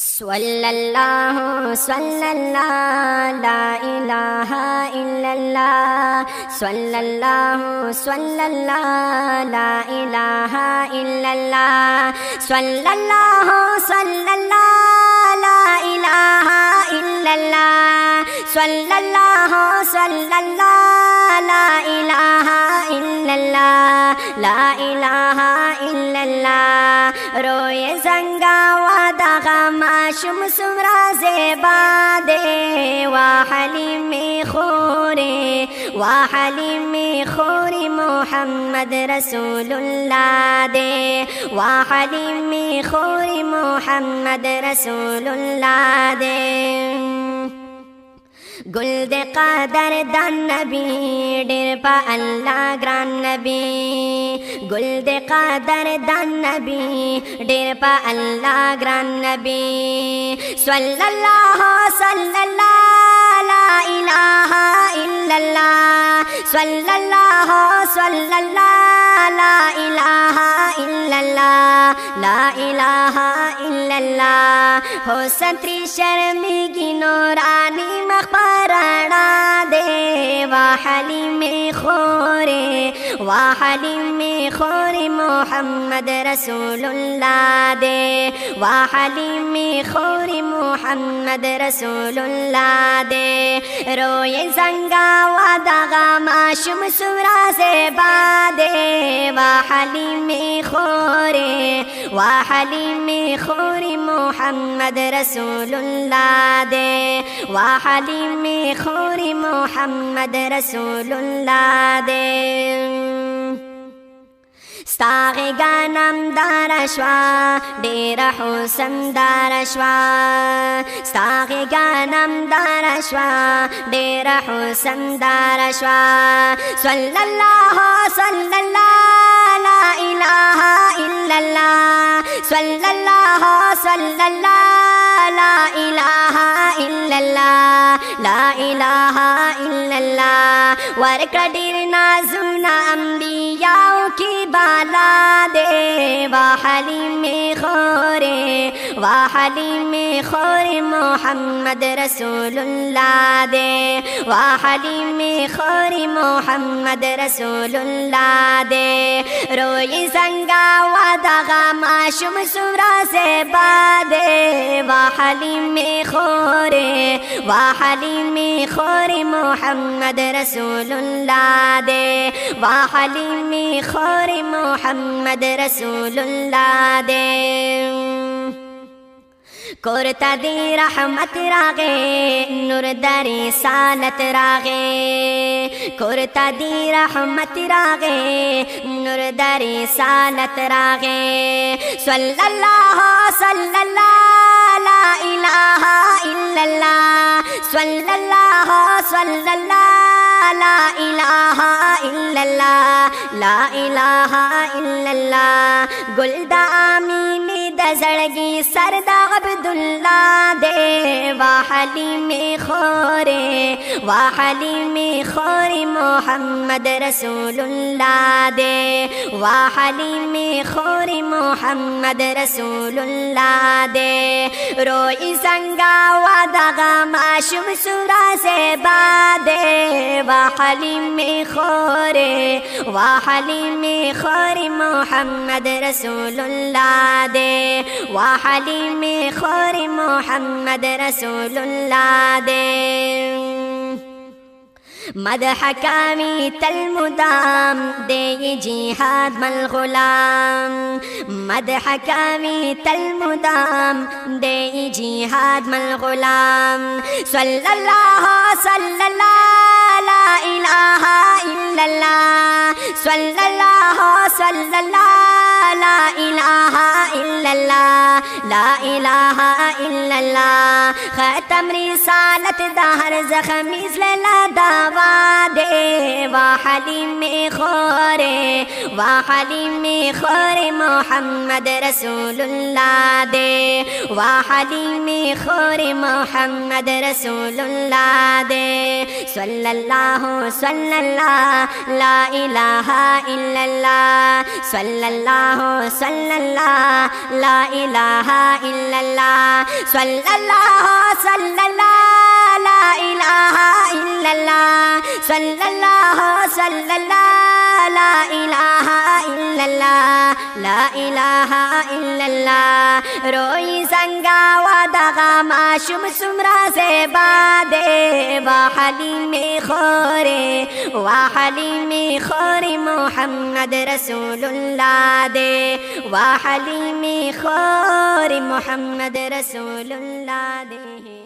सल्लल्लाहु सल्लल्लाहु ला इलाहा इल्लल्लाह सल्लल्लाहु सल्लल्लाहु ला इलाहा इल्लल्लाह सल्लल्लाहु सल्लल्लाहु ला इलाहा इल्लल्लाह सल्लल्लाहु सल्लल्लाहु ला इलाहा इल्लल्लाह ला इलाहा इल्लल्लाह। रोए जंगा वादा माशुम सुमरा ज़ेबा दे वाहलीम खोरे वाहलीम खोरे मोहम्मद रसूलुल्लाह दे वाहलीम खोरे मोहम्मद रसूलुल्लाह दे। गुल्द क़दर दान नबी डेर पा अल्लाह ग्रान नबी गुल्द क़दर दान नबी डेर पा अल्लाह ग्रान नबी सल्लल्लाहु सल्लल्लाहु ला इलाहा इल्लल्लाह सल्लल्लाहु सल्लल्लाहु ला इलाहा इल्लल्लाह ला इलाहा इल्लल्लाह। हो सत्री शर्मिगी नूरानी मक़बराना दे वाहलीम खोरे मोहम्मद रसूलुल्लाह दे वाहलीम खोरे मोहम्मद रसूलुल्लाह दे। रोए जंगा वादा माशुम सुरा से बादे वाहलीम खोरे मोहम्मद रसूलुल्लाह दे वाहलीम खोरे मोहम्मद रसूलुल्लाह दे। स्तागे गानम दारश्वा डेरा हुसन दारश्वा स्तागे गानम दारश्वा डेरा हुसन दारश्वा सल्लल्लाहु सल्लल्लाहु ला इलाहा इल्लल्लाह सल्लल्लाहु सल्लल्लाहु ला इलाहा इल्लल्लाह ला इलाहा इल्लल्लाह। वरकडिर नाजुना अंबियाओं की बाला दे वाहलीम खोरे मोहम्मद रसूलुल्लाह दे वाहलीम खोरे मोहम्मद रसूलुल्लाह दे। रोई जंगा वादा माशुम सुरा से बादे वाहलीम खोरे मोहम्मद रसूलुल्लाह दे वाहलीम खोरे मोहम्मद रसूलुल्लाह दे। कुर्ता दी रहमत रागे नूर दरी सालत रागे कुर्ता दी रहमत रागे नूर दरी सालत रागे सल्लल्लाहु सल्लल्लाहु ला इलाहा इल्लल्लाह सल्लल्लाहु सल्लल्लाहु ला इलाहा इल्लल्लाह ला इलाहा इल्लल्लाह। गुलदा आमीनी दजड़गी सरदा अब्दुल्लाह दे वाहलीम खोरे मोहम्मद रसूलुल्लाह दे वाहलीम खोरे मोहम्मद रसूलुल्लाह दे। रोई संगा वादा माशुम सुरा से बादे वाहलीम खोरे मोहम्मद रसूलुल्लाह दे वाहलीम खोरे मोहम्मद रसूलुल्लाह दे। मदह कामी तल मुदाम दे जिहाद मल गुलाम मदह कामी तल मुदाम दे जिहाद मल गुलाम सल्लल्लाहु सल्लल्लाहु ला इलाहा इल्लल्लाह सल्लल्लाहु सल्लल्लाहु ला इलाहा इल्लल्लाह ला इलाहा इल्लल्लाह। खत्म रिसालत दहर ज़ख़मीज़ लला दावा दे वाहलीम खोरे मोहम्मद रसूलुल्लाह दे वाहलीम खोरे मोहम्मद रसूलुल्लाह दे सल्लल्लाहु सल्लल्लाहु ला इलाहा इल्लल्लाह सल्लल्लाहु सल्लल्लाहु ला इलाहा इल्लल्लाह सल्लल्लाहु सल्लल्लाहु ला इलाहा इल्लल्लाह सल्लल्लाहु सल्लल्लाहु ला इलाहा इल्लल्लाह ला इलाहा इल्लल्लाह रोई संगावा दगा माशुम सुमरा से बादे वाहली में खोरे वाहली में खोरे मोहम्मद रसूलुल्लाह दे वाहली में खोरे मोहम्मद रसूलुल्लाह दे।